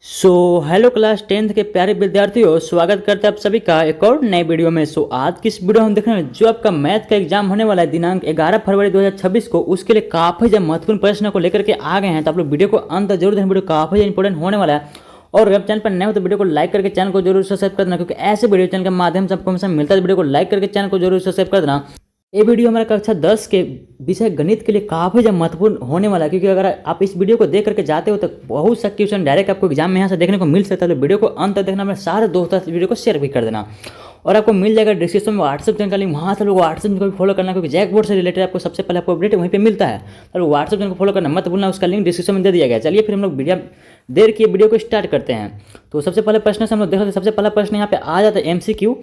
So hello class 10th के प्यारे विद्यार्थियों, स्वागत करते हैं आप सभी का एक और नए वीडियो में। आज की इस वीडियो हम देख रहे हैं जो आपका मैथ का एग्जाम होने वाला है दिनांक 11 फरवरी 2026 को, उसके लिए काफ़ी जो महत्वपूर्ण प्रश्नों को लेकर के आ गए हैं। तो आप लोग वीडियो को अंत जरूर देखें, वीडियो काफ़ी इंपॉर्टेंट होने वाला है। और अगर चैनल पर नए हो तो वीडियो को लाइक करके चैनल को जरूर सब्सक्राइब कर देना, क्योंकि ऐसे वीडियो चैनल के माध्यम से आपको हमेशा मिलता है। वीडियो को लाइक करके चैनल को जरूर सब्सक्राइब कर देना। ये वीडियो हमारा कक्षा 10 के विषय गणित के लिए काफ़ी ज़्यादा महत्वपूर्ण होने वाला है, क्योंकि अगर आप इस वीडियो को देख करके जाते हो तो बहुत सा क्वेश्चन डायरेक्ट आपको एग्जाम में यहाँ से देखने को मिल सकता है। तो वीडियो को अंत तक देखना, अपने सारे दोस्तों से वीडियो को शेयर भी कर देना। और आपको मिल जाएगा डिस्क्रिप्शन में व्हाट्सएप चैनल का लिंक, वहाँ से लोग व्हाट्सएप चैनल को भी फॉलो करना, क्योंकि जैक बोर्ड से रिलेटेड आपको सबसे पहले आपको अपडेट वहीं पे मिलता है। तो व्हाट्सएप चैनल को फॉलो करना मत भूलना, उसका लिंक डिस्क्रिप्शन में दे दिया गया। चलिए फिर हम लोग वीडियो देर की वीडियो को स्टार्ट करते हैं। तो सबसे पहले प्रश्न से हम लोग देख रहे थे। सबसे पहला प्रश्न यहाँ पे आ जाता है MCQ,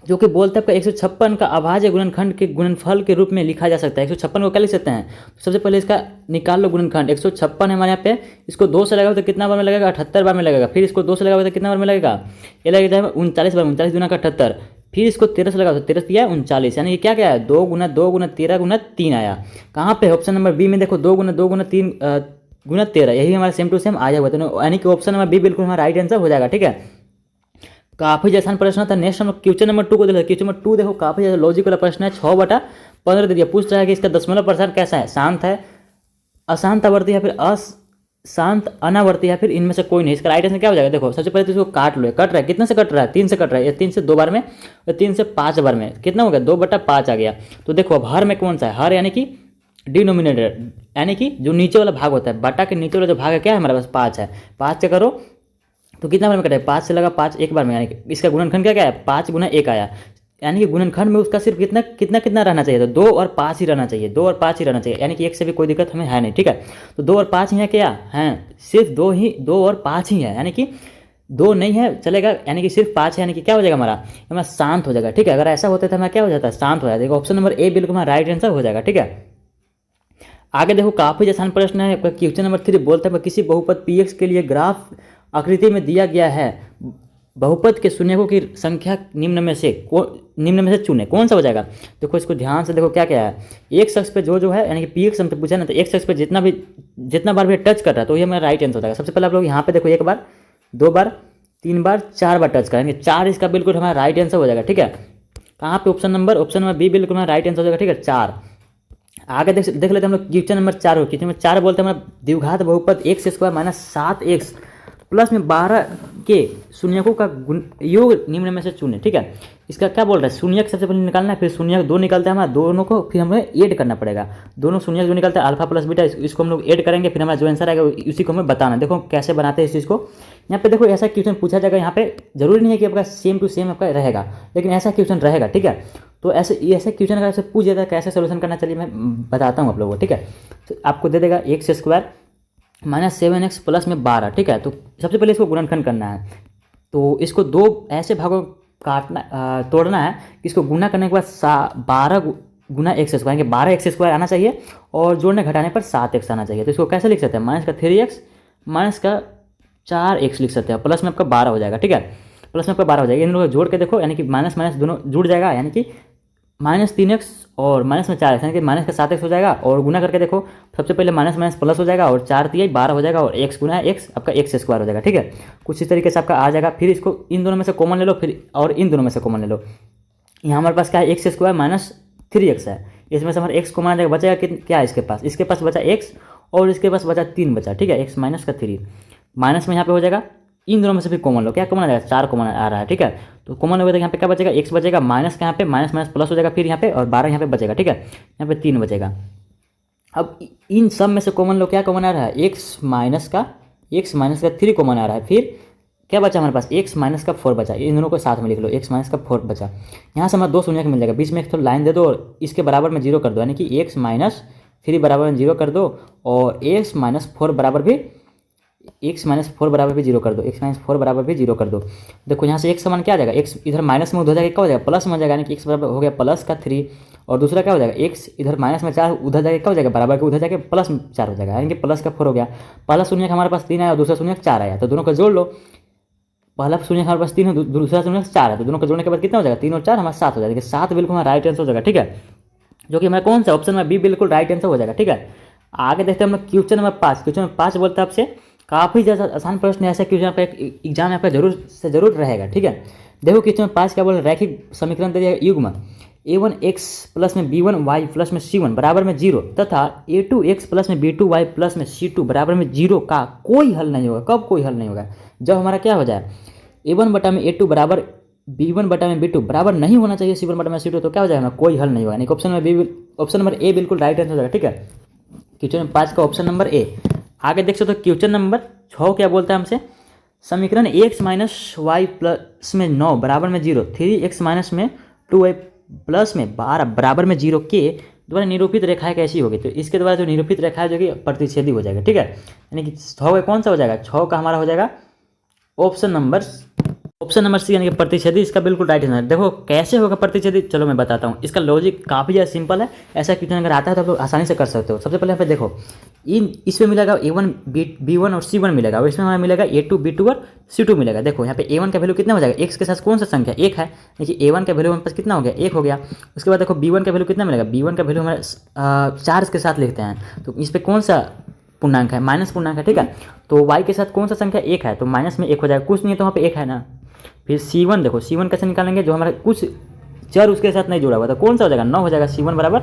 जो कि बोलता है आपका 156 का अभाज्य गुणनखंड के गुणनफल के रूप में लिखा जा सकता है। 156 को क्या लिख सकते हैं? तो सबसे पहले इसका निकाल लो गुणनखंड। 156 है हमारे यहाँ पे, इसको 2 से लगाओ तो कितना बार में लगेगा? 78 बार में लगेगा। फिर इसको 2 से लगाओ तो कितना बार में लगेगा? ये लगेगा 39 बार, 39 दूना का 78। फिर इसको 13 से लगाओ तो 13 दिया 39, यानी कि क्या क्या है? 2 गुना 2 गुना 13 गुना 3 आया। कहाँ पे? ऑप्शन नंबर बी में देखो, 2 गुना 2 गुना 3 गुना 13, यही हमारा सेम टू सेम आया हुआ था, यानी कि ऑप्शन नंबर बी बिल्कुल हमारा राइट आंसर हो जाएगा। ठीक है, काफ़ी आसान प्रश्न था। नेक्स्ट हम क्वेश्चन नंबर 2 को देखो। क्वेश्चन नंबर 2 देखो, काफ़ी ज़्यादा लॉजिक वाला प्रश्न है। 6/15 दे दिया, पूछ रहा है कि इसका दशमलव प्रसारण कैसा है? शांत है, अशांत आवर्ती है, फिर अशांत अनावर्ती है, फिर इनमें से कोई नहीं। इसका राइट आंसर क्या हो जाएगा? देखो सबसे पहले तो इसको काट लो। कट रहा है, कितने से कट रहा है? 3 से कट रहा है। 3 से 2 बार में और 3 से 5 बार में कितना हो गया? 2/5 आ गया। तो देखो अब हर में कौन सा है? हर यानी कि डिनोमिनेटर, यानी कि जो नीचे वाला भाग होता है, बटा के नीचे वाला जो भाग है क्या है हमारे पास? 5 है। 5 से करो तो कितना बार में कटेगा? 5 से लगा 5 एक बार में, यानी कि इसका गुणनखंड क्या क्या है? 5 गुना 1 आया। यानी कि गुणनखंड में उसका सिर्फ कितना कितना कितना रहना चाहिए? तो 2 और 5 ही रहना चाहिए। 2 और 5 ही रहना चाहिए, यानी कि 1 से भी कोई दिक्कत हमें है नहीं। ठीक है, तो 2 और 5 ही है क्या है? सिर्फ 2 और 5 ही है, यानी कि 2 नहीं है चलेगा, यानी कि सिर्फ 5 है, यानी कि क्या हो जाएगा हमारा शांत हो जाएगा। ठीक है, अगर ऐसा होता तो हमारा क्या हो जाता है? शांत हो जाएगा। ऑप्शन नंबर ए बिल्कुल हमारा राइट आंसर हो जाएगा। ठीक है, आगे देखो, काफ़ी आसान प्रश्न है। क्वेश्चन नंबर 3 बोलता है किसी बहुपद px के लिए ग्राफ आकृति में दिया गया है, बहुपद के शून्यकों की संख्या निम्न में से चुने, कौन सा हो जाएगा? देखो इसको ध्यान से देखो, क्या क्या है। एक शख्स पे जो है, यानी कि px हमसे पूछा ना, तो एक शख्स पे जितना बार भी टच कर रहा है तो ये हमारा राइट आंसर हो जाएगा। सबसे पहले आप लोग यहाँ पे देखो, 1 बार 2 बार 3 बार 4 बार टच करेंगे, 4 इसका बिल्कुल हमारा राइट आंसर हो जाएगा। ठीक है, कहाँ पे? ऑप्शन नंबर बी बिल्कुल हमारा राइट आंसर हो जाएगा। ठीक है, 4। आगे देख लेते हैं हम लोग क्वेश्चन नंबर 4 हो। क्वेश्चन नंबर 4 बोलते हैं हमारा द्विघात बहुपद x² माइनस 7x प्लस में 12 के शून्यकों का योग निम्न में से चुने। ठीक है, इसका क्या बोल रहा है? शून्यक सबसे पहले निकालना है, फिर शून्यक 2 निकलता है हमारा, दोनों को फिर हमें ऐड करना पड़ेगा। दोनों शून्यक जो निकलता है अल्फा प्लस बीटा, इसको हम लोग ऐड करेंगे, फिर हमारा जो आंसर आएगा उसी को हमें बताना। देखो कैसे बनाते हैं इस चीज़ को। यहाँ पे देखो ऐसा क्वेश्चन पूछा जाएगा। यहाँ पे जरूरी नहीं है कि आपका सेम टू सेम आपका रहेगा, लेकिन ऐसा क्वेश्चन रहेगा। ठीक है, तो ऐसे क्वेश्चन अगर ऐसे पूछ जाता है कैसे सोल्यूशन करना, चलिए मैं बताता हूँ आप लोगों को। ठीक है, तो आपको दे देगा x² माइनस 7x प्लस में 12। ठीक है, तो सबसे पहले इसको गुणनखंड करना है। तो इसको 2 ऐसे भागों तोड़ना है कि इसको गुना करने के बाद 12 गुना x², यानी कि 12x² आना चाहिए, और जोड़ने घटाने पर 7x आना चाहिए। तो इसको कैसे लिख सकते हैं? माइनस का 3x माइनस का 4x लिख सकते हैं, प्लस में आपका 12 हो जाएगा। ठीक है, प्लस में आपका 12 हो जाएगा। इन लोगों को जोड़ के देखो, यानी कि माइनस माइनस दोनों जुड़ जाएगा, यानी कि -3x और माइनस में 4x, यानी कि माइनस का 7x हो जाएगा। और गुना करके देखो, सबसे पहले माइनस माइनस प्लस हो जाएगा, और 4 3 12 हो जाएगा, और x गुना x आपका x² हो जाएगा। ठीक है, कुछ इस तरीके से आपका आ जाएगा। फिर इसको इन दोनों में से कॉमन ले लो, फिर और इन दोनों में से कॉमन ले लो। यहाँ हमारे पास क्या है? x² माइनस 3x है, इसमें से हमारा x कॉमन आ जाएगा, बचेगा क्या है इसके पास बचा x, और इसके पास बचा 3 बचा। ठीक है, x माइनस का 3 माइनस में यहाँ पे हो जाएगा। इन दोनों में से भी कॉमन लो, क्या कॉमन आ जाएगा? 4 कॉमन आ रहा है। ठीक है, तो कॉमन हो गया तो यहाँ पे क्या बचेगा? x बचेगा, माइनस का यहाँ पे माइनस माइनस प्लस हो जाएगा फिर यहाँ पे, और 12 यहाँ पे बचेगा। ठीक है, यहाँ पे 3 बचेगा। अब इन सब में से कॉमन लो, क्या कॉमन आ रहा है? x माइनस का 3 कॉमन आ रहा है। फिर क्या बचा हमारे पास? x माइनस का 4 बचा। इन दोनों को साथ में लिख लो, x माइनस का 4 बचा। यहाँ से हमारा 2 शून्य मिल जाएगा, बीच में एक तो लाइन दे दो और इसके बराबर में 0 कर दो, यानी कि x माइनस 3 बराबर में 0 कर दो, और x माइनस 4 बराबर भी 0 कर दो। x माइनस 4 बराबर भी 0 कर दो। देखो यहाँ से x समान क्या आ जाएगा? x इधर माइनस में उधर जाके क्या हो जाएगा? प्लस में हो जाएगा, यानी कि x बराबर हो गया प्लस का 3, और दूसरा क्या हो जाएगा? x इधर माइनस में 4 उधर जाके क्या हो जाएगा? बराबर के उधर जाके प्लस 4 हो जाएगा, यानी कि प्लस का 4 हो गया। पहला शून्य हमारे पास 3 आया और दूसरा शून्य 4 आया, तो दोनों को जोड़ लो। पहला शून्य हमारे पास 3 है, दूसरा शून्य 4 है, तो दोनों को जोड़ने के बाद कितना हो जाएगा? 3 और 4 हमारा 7 हो जाएगा। 7 बिल्कुल हमारा राइट आंसर हो जाएगा। ठीक है, जो कि हमारा कौन सा ऑप्शन में बी बिल्कुल राइट आंसर हो जाएगा। ठीक है, आगे देखते हैं हम लोग क्वेश्चन नंबर 5। क्वेश्चन नंबर 5 बोलते हैं आपसे काफ़ी ज़्यादा आसान प्रश्न है, ऐसा क्वेश्चन आपका एग्जाम में आपका जरूर रहेगा। ठीक है, देखो क्वेश्चन 5 क्या बोल रहा है, रैखिक समीकरण दे दिया युग्म a1x प्लस में b1y प्लस में c1 बराबर में 0 तथा a2x प्लस में b2y प्लस में c2 बराबर में 0 का कोई हल नहीं होगा। कब कोई हल नहीं होगा? जब हमारा क्या हो जाए a1 बटा में a2 बराबर b1 बटा में b2 बराबर नहीं होना चाहिए c1 बटा में c2, तो क्या हो जाएगा? कोई हल नहीं होगा। यानी ऑप्शन नंबर ए बिल्कुल राइट आंसर हो जाएगा। ठीक है, क्वेश्चन 5 का ऑप्शन नंबर ए। आगे देख सकते हो क्वेश्चन नंबर 6 क्या बोलता है हमसे, समीकरण x माइनस वाई प्लस में 9 बराबर में 0, 3x माइनस में 2y प्लस में 12 बराबर में 0 के द्वारा निरूपित रेखाएं कैसी होगी? तो इसके द्वारा जो निरूपित रेखा है जो कि प्रतिच्छेदी हो जाएगा। ठीक है, यानी कि 6 का कौन सा हो जाएगा? 6 का हमारा हो जाएगा ऑप्शन नंबर सी, यानी कि प्रतिच्छेदी। इसका बिल्कुल राइट आंसर। देखो कैसे होगा प्रतिच्छेदी, चलो मैं बताता हूँ। इसका लॉजिक काफ़ी ज़्यादा सिंपल है। ऐसा क्वेश्चन अगर आता है तो आप लोग आसानी से कर सकते हो। सबसे पहले यहाँ पे देखो, इसमें मिलेगा a1 b1 और c1 मिलेगा, और इसमें हमारा मिलेगा a2 b2 और c2 मिलेगा। देखो यहाँ पे a1 का वैल्यू कितना हो जाएगा? x के साथ कौन सा संख्या 1 है, देखिए a1 का वैल्यू हमारे पास कितना हो गया? 1 हो गया। उसके बाद देखो b1 का वैल्यू कितना मिलेगा? b1 का वैल्यू हमारे 4 के साथ लिखते हैं, तो इस पर कौन सा पूर्णांक है? माइनस पूर्णांक है। ठीक है, तो y के साथ कौन सा संख्या 1 है, तो माइनस में 1 हो जाएगा। कुछ नहीं है तो वहाँ पे 1 है ना। फिर c1 देखो, c1 कैसे निकालेंगे? जो हमारा कुछ चर उसके साथ नहीं जुड़ा हुआ, तो कौन सा हो जाएगा? 9 हो जाएगा। c1 बराबर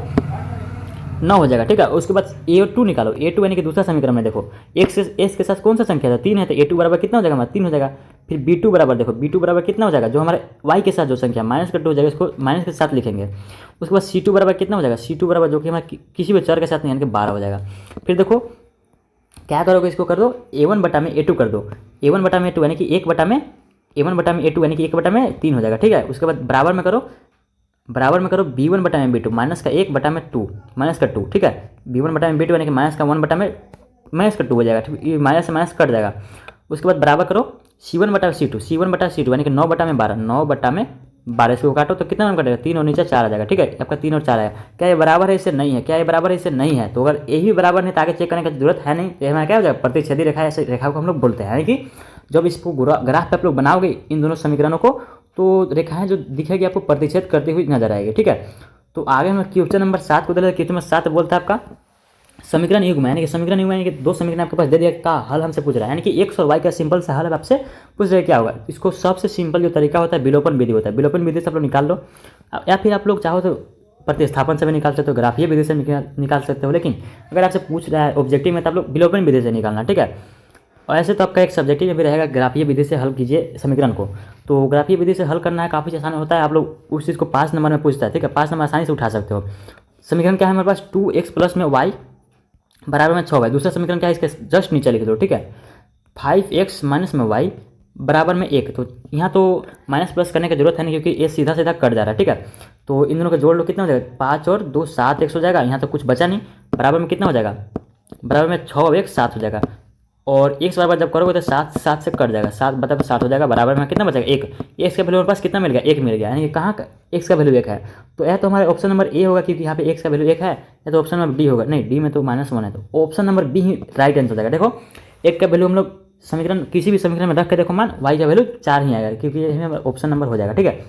9 हो जाएगा। ठीक है, उसके बाद a2 निकालो। a2 यानी कि दूसरा समीकरण में देखो x के साथ कौन सा संख्या था? 3 है, तो a2 बराबर कितना हो जाएगा हमारा? 3 हो जाएगा। फिर b2 बराबर देखो, b2 बराबर कितना हो जाएगा? जो हमारे y के साथ जो संख्या माइनस का 2 हो जाएगा, इसको माइनस के साथ लिखेंगे। उसके बाद c2 बराबर कितना हो जाएगा? c2 बराबर जो कि हमारे किसी भी चर के साथ नहीं, यानी कि 12 हो जाएगा। फिर देखो क्या करोगे, इसको कर दो a1 बटा में a2 कर दो। a1 बटा में a2 यानी कि 1 बटा में a1 बटा में a2 यानी कि 1 बटा में 3 हो जाएगा। ठीक है, उसके बाद बराबर में करो b1 बटा में b2 माइनस का 1 बटा में 2 माइनस का 2। ठीक है, b1 बटा में b2 यानी कि माइनस का 1 बटा में माइनस का 2 हो जाएगा। ठीक, ये माइनस से माइनस कट जाएगा। उसके बाद बराबर करो c1 बटा c2 यानी कि 9 बटा में 12 इसको काटो तो कितना नंबर कटेगा? 3 और नीचे 4 आ जाएगा। ठीक है, आपका 3 और 4 आएगा। क्या ये बराबर है? इससे नहीं है। क्या ये बराबर है? इससे नहीं है। तो अगर यही बराबर नहीं तो आगे चेक करने की जरूरत है नहीं। तो हमारा क्या हो जाएगा? प्रतिच्छेदी रेखा, ऐसे रेखा को हम लोग बोलते हैं। यानी कि जब इसको ग्राफ पे आप लोग बनाओगे इन दोनों समीकरणों को, तो रेखाएं जो दिखेगी आपको प्रतिच्छेद करती हुई नजर आएगी। ठीक है, तो आगे हम क्वेश्चन नंबर 7 को दे। क्वेश्चन नंबर 7 बोलता है आपका समीकरण युग्म, यानी कि समीकरण युग्म यानी कि दो समीकरण आपके पास दे दिया का हल हमसे पूछ रहा है। यानी कि एक्स और वाई का सिंपल सा हल आपसे पूछ रहे क्या होगा। इसको सबसे सिंपल जो तरीका होता है विलोपन विधि होता है। विलोपन विधि से आप लोग निकाल लो, या फिर आप लोग चाहो तो प्रतिस्थापन से भी निकाल सकते हो, ग्राफीय विधि से निकाल सकते हो। लेकिन अगर आपसे पूछ रहा है ऑब्जेक्टिव में तो आप लोग विलोपन विधि से निकालना। ठीक है, और ऐसे तो आपका एक सब्जेक्टिव में भी रहेगा ग्राफीय विधि से हल कीजिए समीकरण को। तो ग्राफीय विधि से हल करना है, काफ़ी आसान होता है। आप लोग उस चीज़ को 5 नंबर में पूछता है। ठीक है, 5 नंबर आसानी से उठा सकते हो। समीकरण क्या है हमारे पास? 2x प्लस में y बराबर में 6y। दूसरा समीकरण क्या है? इसके जस्ट नीचे लिख दो। ठीक है, 5x माइनस में y बराबर में 1। तो यहाँ तो माइनस प्लस करने की जरूरत है नहीं, क्योंकि ये सीधा सीधा कट जा रहा है। ठीक है, तो इन दोनों का जोड़ लो, कितना हो जाएगा? 5 और 2 7 x हो जाएगा। यहाँ तो कुछ बचा नहीं, बराबर में कितना हो जाएगा? बराबर में 6 और 1 7 हो जाएगा। और x बराबर जब करोगे तो 7 7 से कट जाएगा, 7 बटा 7 हो जाएगा। बराबर में कितना बचेगा? 1। x का वैल्यू हमारे पास कितना मिल गया? 1 मिल गया। यानी कि कहाँ का x का वैल्यू 1 है, तो यह तो हमारे ऑप्शन नंबर ए होगा, क्योंकि यहाँ पे x का वैल्यू 1 है। या तो ऑप्शन नंबर डी होगा, नहीं डी में तो -1 है, तो ऑप्शन नंबर बी ही राइट आंसर हो जाएगा। देखो 1 का वैल्यू हम लोग समीकरण किसी भी समीकरण में रख के देखो, मान y का वैल्यू 4 ही आएगा, क्योंकि ये ऑप्शन नंबर हो जाएगा। ठीक है,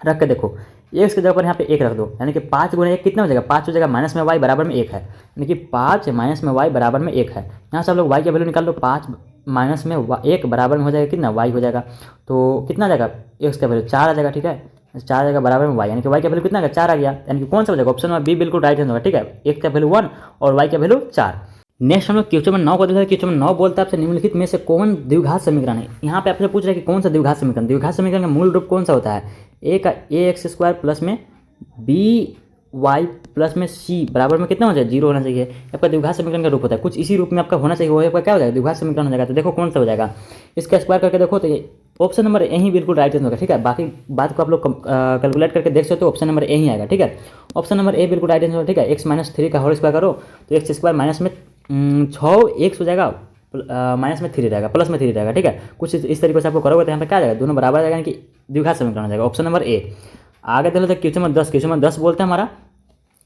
रख के देखो एक्स की जगह पर यहाँ पे 1 रख दो, यानी कि 5 गुणे 1 कितना हो जाएगा? 5 हो जाएगा। माइनस में y बराबर में 1 है, यानी कि 5 माइनस में y बराबर में 1 है। यहाँ से आप लोग y का वैल्यू निकाल लो। 5 माइनस में 1 बराबर में हो जाएगा कितना? y हो जाएगा। तो कितना आ जाएगा? x का वैल्यू 4 आ जाएगा। ठीक है, 4 आ जाएगा बराबर में y, यानी कि y का वैल्यू कितना आ गया? 4 आ गया। यानी कि कौन सा हो जाएगा? ऑप्शन नंबर बी बिल्कुल राइट आंसर होगा। ठीक है, x का वैल्यू 1 और y का वैल्यू 4। नेक्स्ट हम लोग क्वेश्चन नंबर 9 को देखा। क्वेश्चन नंबर 9 बोलता है आपसे निम्नलिखित में से कौन द्विघात समीकरण है। यहाँ पे आपसे पूछ रहा है कि कौन सा द्विघात समीकरण। द्विघात समीकरण का मूल रूप कौन सा होता है? ए का ax² प्लस में by प्लस में c बराबर में कितना हो जाएगा? 0 होना चाहिए। आपका द्विघात समीकरण का रूप होता है, कुछ इसी रूप में आपका होना चाहिए। वो आपका क्या हो जाएगा? द्विघात समीकरण हो जाएगा। तो देखो कौन सा हो जाएगा, इसका स्क्वायर करके देखो, तो ये ऑप्शन नंबर ए ही बिल्कुल राइट आंसर होगा। ठीक है, बाकी बात को आप लोग कैलकुलेट करके देख सकते हो, ऑप्शन नंबर ए ही आएगा। ठीक है, ऑप्शन नंबर ए बिल्कुल राइट आंसर होगा। ठीक है, x-3 का होल स्क्वायर करो तो x² माइनस में 6x हो जाएगा, माइनस में 3 रहेगा, प्लस में 3 रहेगा। ठीक है, कुछ इस तरीके से आपको करोगे तो यहाँ पे क्या जाएगा? दोनों बराबर आ जाएगा, यानी कि द्विघात समीकरण हो जाएगा। Option number A. आगे चलो तो क्वेश्चन नंबर 10। क्वेश्चन नंबर 10 बोलते हैं हमारा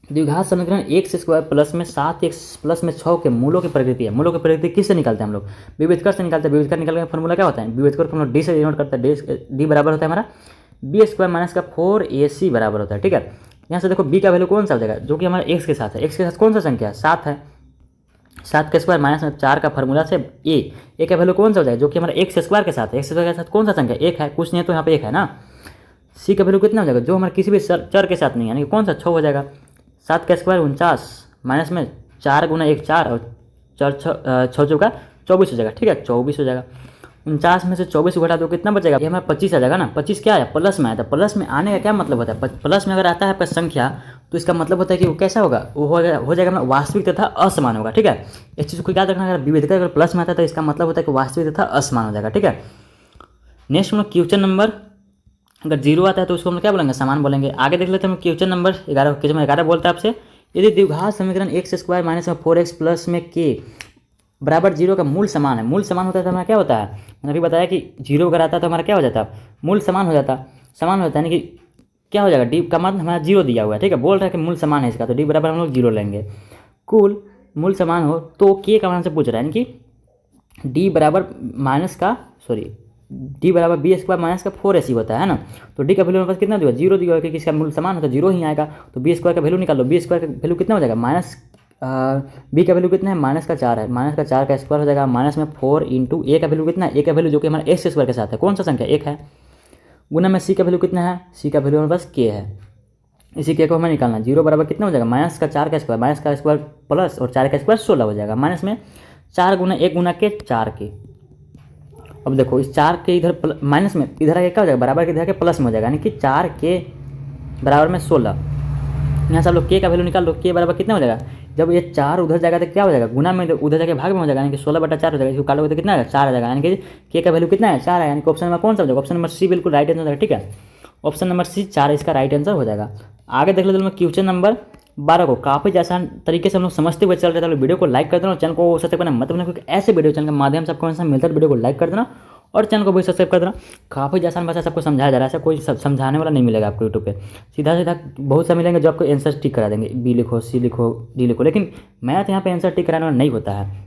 द्विघात समीकरण x² प्लस में 7x प्लस में 6 के मूलों की प्रकृति है। मूलों की प्रकृति किससे निकालते हैं हम लोग? विविधकर से निकालते हैं। विविधकर निकालने का फॉर्मूला क्या होता है? विविधकर फॉर्मूला डी से डिनोट करता है। डी बराबर होता है हमारा b² माइनस का 4ac बराबर होता है। ठीक है, यहाँ से देखो b का वैल्यू कौन सा हो जाएगा? जो कि हमारा x के साथ है। x के साथ कौन सा संख्या है? 7 है। 7 का स्क्वायर माइनस में 4 का फार्मूला से ए का वैल्यू कौन सा हो जाएगा, जो कि हमारा एक्स स्क्वायर के साथ है। एक्स स्क्वायर के साथ कौन सा संख्या, एक है, कुछ नहीं है तो यहाँ पे एक है ना। सी का वैल्यू कितना हो जाएगा, जो हमारे किसी भी चर के साथ नहीं है, यानी कि कौन सा 6 हो जाएगा। 7 का स्क्वायर 49 माइनस में 4 गुना 1 4 और 6 चौका 24 हो जाएगा। ठीक है, 24 हो जाएगा। 49 में से 24 घटा दो कितना बचेगा, ये हमारा 25 आ जाएगा ना। 25 क्या है, प्लस में आया था। प्लस में आने का क्या मतलब होता है, प्लस में अगर आता है आपका संख्या तो इसका मतलब होता है कि वो कैसा होगा, वो हो जाएगा हमारा वास्तविक तथा असमान होगा। ठीक है, इस चीज़ को याद रखना, अगर विविधता अगर प्लस में आता है तो इसका मतलब होता है कि वास्तविक तथा असमान हो जाएगा। ठीक है, नेक्स्ट हम लोग क्वेश्चन नंबर, अगर 0 आता है तो उसको हम क्या बोलेंगे, समान बोलेंगे। आगे देख लेते हैं हम क्वेश्चन नंबर 11। क्वेश्चन नंबर 11 बोलता है आपसे, यदि द्विघात समीकरण एक्स स्क्वायर माइनस में 4x प्लस में के बराबर 0 का मूल समान है। मूल समान होता है तो हमारा क्या होता है, मैंने अभी बताया कि 0 अगर आता है तो हमारा क्या हो जाता है, मूल समान हो जाता। समान हो जाता है यानी कि क्या हो जाएगा, डी का मान हमारा 0 दिया हुआ है। ठीक है, बोल रहा है कि मूल समान है इसका, तो डी बराबर हम लोग 0 लेंगे। कुल मूल समान हो तो के का मान से पूछ रहा है, यानी कि डी बराबर डी बराबर बी स्क्वायर माइनस का 4ac होता है ना। तो डी का वैल्यू हमारे पास कितना दिया, 0 दिया हुआ है, क्योंकि इसका मूल समान है तो 0 ही आएगा। तो बी स्क्वायर का वैल्यू निकाल लो, बी स्क्वायर का वैल्यू कितना हो जाएगा, माइनस बी का वैल्यू कितना है, माइनस का 4 है, माइनस का 4 का स्क्वायर हो जाएगा माइनस में 4 इंटू ए का वैल्यू कितना है, ए का वैल्यू जो कि हमारा एक्स स्क्वायर के साथ है, कौन सा संख्या 1 है, गुना में सी का वैल्यू कितना है, सी का वैल्यू हमारे पास के है। इसी के को हमें निकालना, 0 बराबर कितना हो जाएगा, माइनस का 4 का स्क्वायर, माइनस का स्क्वायर प्लस और 4 का स्क्वायर 16 हो जाएगा, माइनस में 4 गुना 1 गुना के 4 के। अब देखो इस 4 के इधर माइनस में इधर आके क्या हो जाएगा, बराबर के इधर के प्लस में हो जाएगा, यानी कि 4 के बराबर में 16। यहाँ से आप लोग के का वैल्यू निकाल लो, के बराबर कितना हो जाएगा, जब ये 4 उधर जाएगा तो क्या हो जाएगा, गुना में उधर जाके भाग में हो जाएगा, यानी कि 16/4 हो जाएगा। इसको काटोगे तो कितना आएगा, 4 आ जाएगा, यानी कि के का वैल्यू कितना है, 4 है, यानी कि ऑप्शन नंबर कौन सा हो जाएगा, ऑप्शन नंबर सी बिल्कुल राइट आंसर हो जाएगा। ठीक है, ऑप्शन नंबर सी 4 इसका राइट आंसर हो जाएगा। आगे देख लेते हैं क्वेश्चन नंबर 12 को, काफ़ी आसान तरीके से हम लोग समझते हुए चल रहे थे। वीडियो को लाइक कर देना, चैनल को सब्सक्राइब करना मत भूलना, क्योंकि ऐसे वीडियो चैनल के माध्यम से आपको हमेशा मिलता है। वीडियो को लाइक कर देना और चैनल को भी सब्सक्राइब कर देना। काफ़ी आसान भाषा सबको समझाया जा रहा है, ऐसा कोई समझाने वाला नहीं मिलेगा आपको यूट्यूब पे। सीधा सीधा बहुत सा मिलेंगे जो आपको आंसर टिक करा देंगे, बी लिखो, सी लिखो, डी लिखो, लेकिन मैथ यहाँ पे आंसर टिक कराने वाला नहीं होता है।